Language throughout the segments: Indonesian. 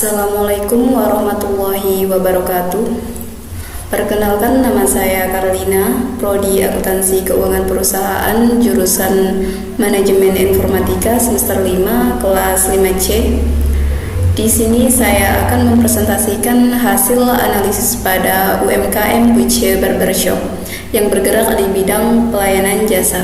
Assalamualaikum warahmatullahi wabarakatuh. Perkenalkan, nama saya Carlina, Prodi Akuntansi Keuangan Perusahaan, jurusan Manajemen Informatika semester 5, kelas 5C. Di sini saya akan mempresentasikan hasil analisis pada UMKM Buce Barbershop yang bergerak di bidang pelayanan jasa.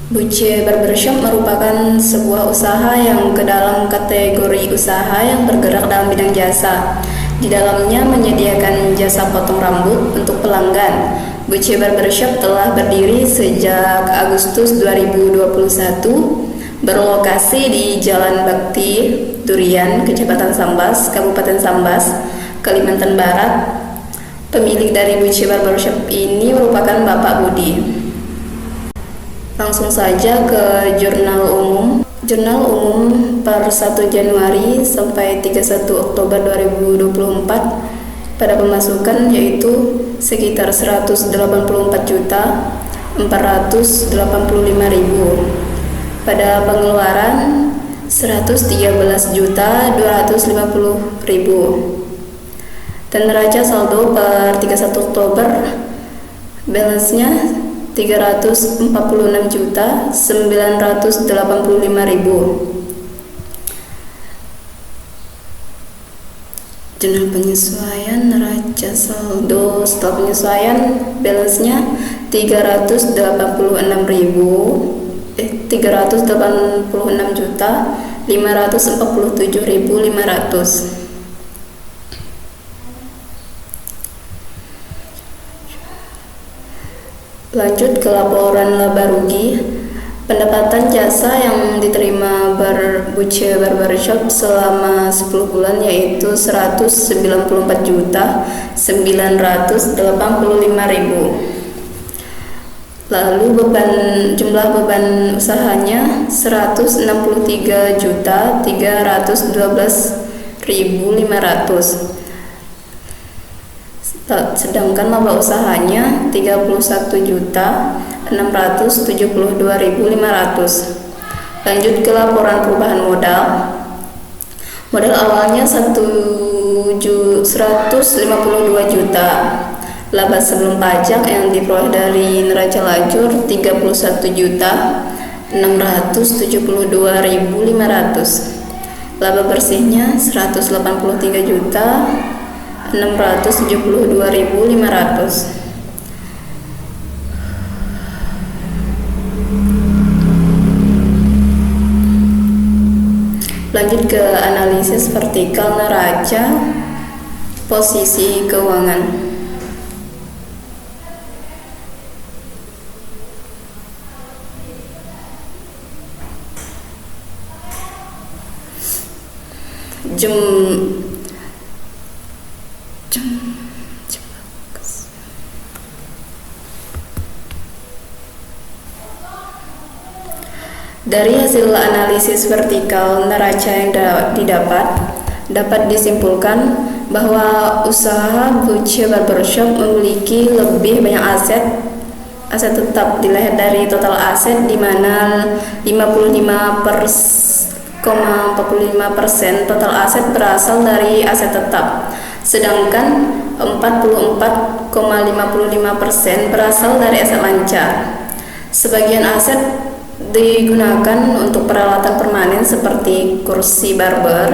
Buce Barbershop merupakan sebuah usaha yang ke dalam kategori usaha yang bergerak dalam bidang jasa. Di dalamnya menyediakan jasa potong rambut untuk pelanggan. Buce Barbershop telah berdiri sejak Agustus 2021, berlokasi di Jalan Bakti, Durian, Kecamatan Sambas, Kabupaten Sambas, Kalimantan Barat. Pemilik dari Buce Barbershop ini merupakan Bapak Budi. Langsung saja ke jurnal umum. Jurnal umum per 1 Januari sampai 31 Oktober 2024 pada pemasukan yaitu sekitar 184.485.000. Pada pengeluaran 113.250.000. Dan neraca saldo per 31 Oktober balance-nya 346.985.000. Jurnal penyesuaian neraca saldo setelah penyesuaian balance-nya 386.547.500. Lanjut ke laporan laba rugi. Pendapatan jasa yang diterima Buce Barbershop selama 10 bulan yaitu 194.985.000. Lalu jumlah beban usahanya 163.312.500. Sedangkan laba usahanya 31.672.500. Lanjut ke laporan perubahan modal. Modal awalnya 152 juta. Laba sebelum pajak yang diperoleh dari neraca lajur 31.672.500. Laba bersihnya 183 juta 672.500. Lanjut ke analisis vertikal neraca posisi keuangan. Dari hasil analisis vertikal neraca yang dapat disimpulkan bahwa usaha Buce Barbershop memiliki lebih banyak aset tetap dilihat dari total aset, di mana 55,45% total aset berasal dari aset tetap, sedangkan 44,55% berasal dari aset lancar. Sebagian aset digunakan untuk peralatan permanen seperti kursi barber,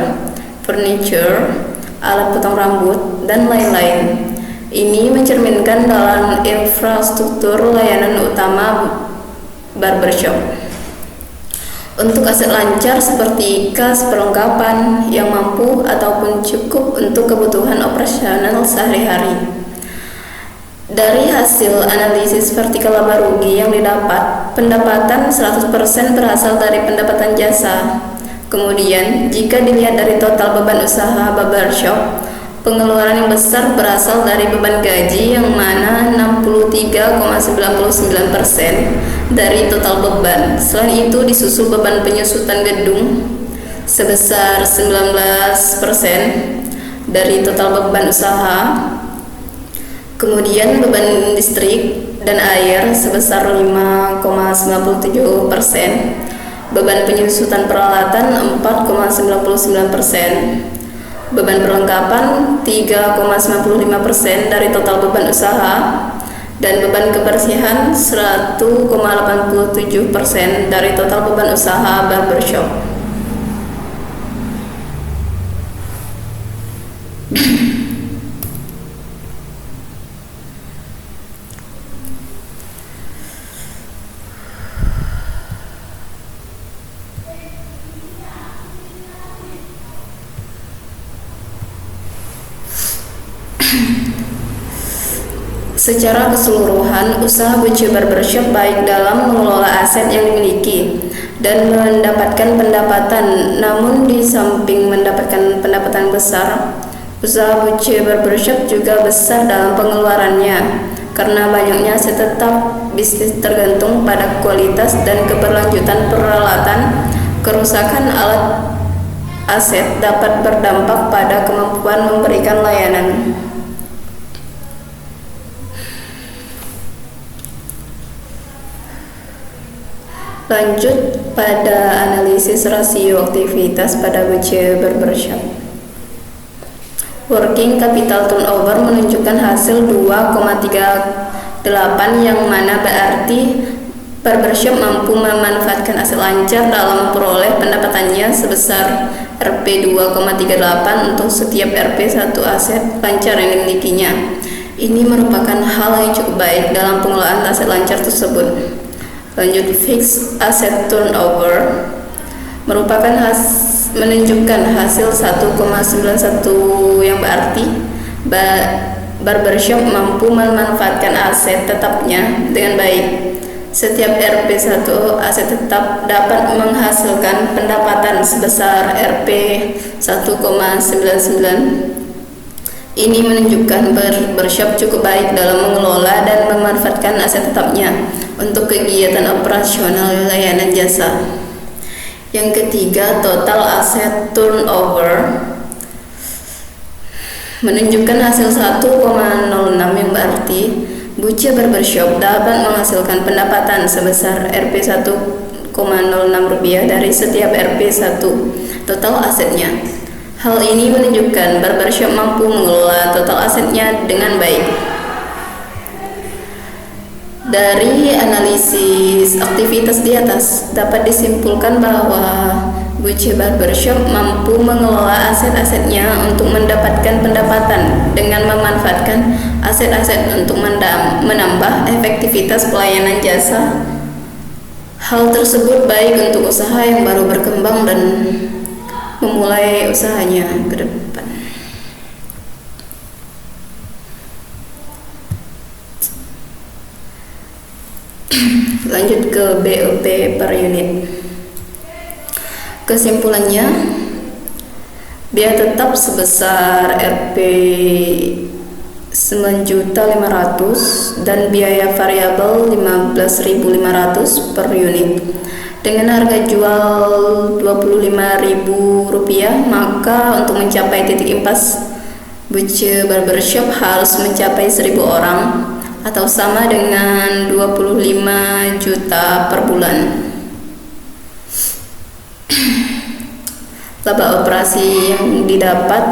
furniture, alat potong rambut, dan lain-lain. Ini mencerminkan dalam infrastruktur layanan utama barbershop. Untuk aset lancar seperti kas perlengkapan yang mampu ataupun cukup untuk kebutuhan operasional sehari-hari. Dari hasil analisis vertikal laba rugi yang didapat, pendapatan 100% berasal dari pendapatan jasa. Kemudian, jika dilihat dari total beban usaha barbershop, pengeluaran yang besar berasal dari beban gaji yang mana 63,99% dari total beban. Selain itu disusul beban penyusutan gedung sebesar 19% dari total beban usaha. Kemudian beban listrik dan air sebesar 5,97%, beban penyusutan peralatan 4,99%, beban perlengkapan 3,95% dari total beban usaha, dan beban kebersihan 1,87% dari total beban usaha barbershop. Secara keseluruhan, usaha Buce Barbershop baik dalam mengelola aset yang dimiliki dan mendapatkan pendapatan. Namun di samping mendapatkan pendapatan besar, usaha Buce Barbershop juga besar dalam pengeluarannya karena banyaknya aset tetap. Bisnis tergantung pada kualitas dan keberlanjutan peralatan. Kerusakan alat aset dapat berdampak pada kemampuan memberikan layanan. Lanjut pada analisis rasio aktivitas pada Buce Barbershop. Working capital turnover menunjukkan hasil 2,38, yang mana berarti barbershop mampu memanfaatkan aset lancar dalam memperoleh pendapatannya sebesar Rp 2,38 untuk setiap Rp 1 aset lancar yang dimilikinya. Ini merupakan hal yang cukup baik dalam pengelolaan aset lancar tersebut. Lanjut, fixed asset turnover merupakan menunjukkan hasil 1,91, yang berarti barbershop mampu memanfaatkan aset tetapnya dengan baik. Setiap Rp 1 aset tetap dapat menghasilkan pendapatan sebesar Rp 1,99. Ini menunjukkan barbershop cukup baik dalam mengelola dan memanfaatkan aset tetapnya untuk kegiatan operasional layanan jasa. Yang ketiga, total asset turnover menunjukkan hasil 1,06, yang berarti Buce Barbershop dapat menghasilkan pendapatan sebesar Rp 1,06 dari setiap Rp 1 total asetnya. Hal ini menunjukkan barbershop mampu mengelola total asetnya dengan baik. Dari analisis aktivitas di atas dapat disimpulkan bahwa Buce Barbershop mampu mengelola aset-asetnya untuk mendapatkan pendapatan dengan memanfaatkan aset-aset untuk menambah efektivitas pelayanan jasa. Hal tersebut baik untuk usaha yang baru berkembang dan memulai usahanya ke depan. Lanjut ke BOP per unit. Kesimpulannya, biaya tetap sebesar Rp 9.500.000 dan biaya variabel Rp15.500 per unit. Dengan harga jual Rp25.000, maka untuk mencapai titik impas Buce Barbershop harus mencapai 1.000 orang atau sama dengan 25 juta per bulan. Laba operasi yang didapat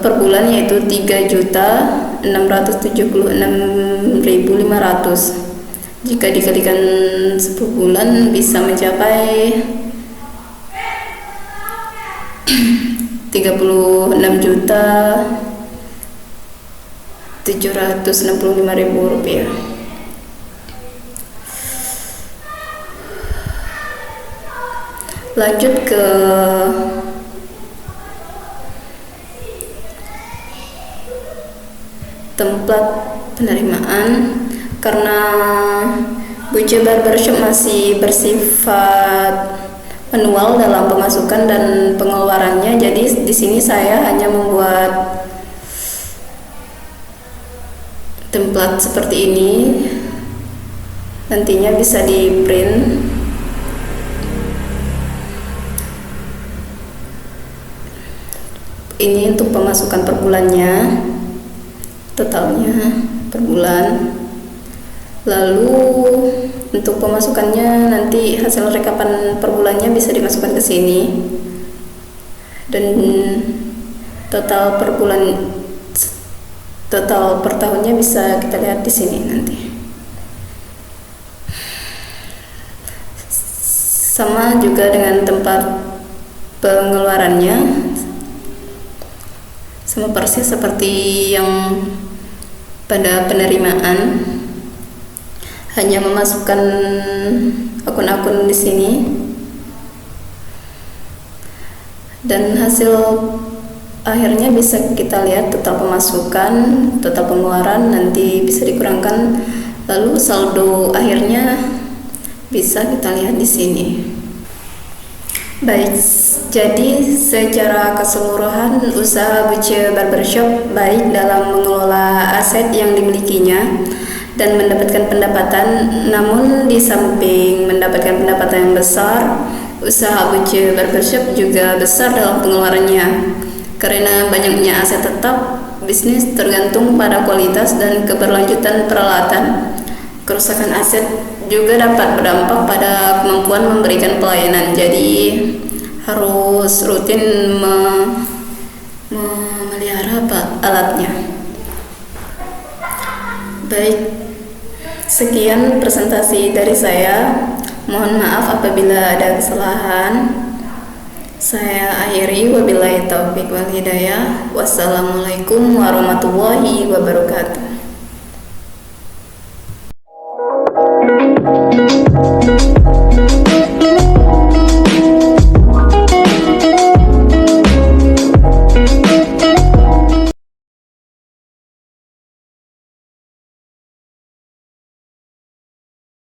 per bulan yaitu 3.676.500. Jika dikalikan 10 bulan bisa mencapai 36.765.000 rupiah. Lanjut ke tempat penerimaan. Karena Buce Barbershop masih bersifat manual dalam pemasukan dan pengeluarannya, jadi di sini saya hanya membuat template seperti ini. Nantinya bisa di print. Ini untuk pemasukan per bulannya, totalnya per bulan. Lalu untuk pemasukannya nanti hasil rekapan per bulannya bisa dimasukkan ke sini, dan total per bulan, total per tahunnya bisa kita lihat di sini nanti. Sama juga dengan tempat pengeluarannya, sama persis seperti yang pada penerimaan, hanya memasukkan akun-akun di sini dan hasil akhirnya bisa kita lihat total pemasukan, total pengeluaran nanti bisa dikurangkan, lalu saldo akhirnya bisa kita lihat di sini. Baik, jadi secara keseluruhan usaha Buce Barbershop baik dalam mengelola aset yang dimilikinya dan mendapatkan pendapatan, namun di samping mendapatkan pendapatan yang besar, usaha Buce Barbershop juga besar dalam pengeluarannya. Karena banyaknya aset tetap, bisnis tergantung pada kualitas dan keberlanjutan peralatan. Kerusakan aset juga dapat berdampak pada kemampuan memberikan pelayanan, jadi harus rutin memelihara alatnya. Baik, sekian presentasi dari saya. Mohon maaf apabila ada kesalahan. Saya akhiri, wabillahi taufiq wal hidayah. Wassalamualaikum warahmatullahi wabarakatuh.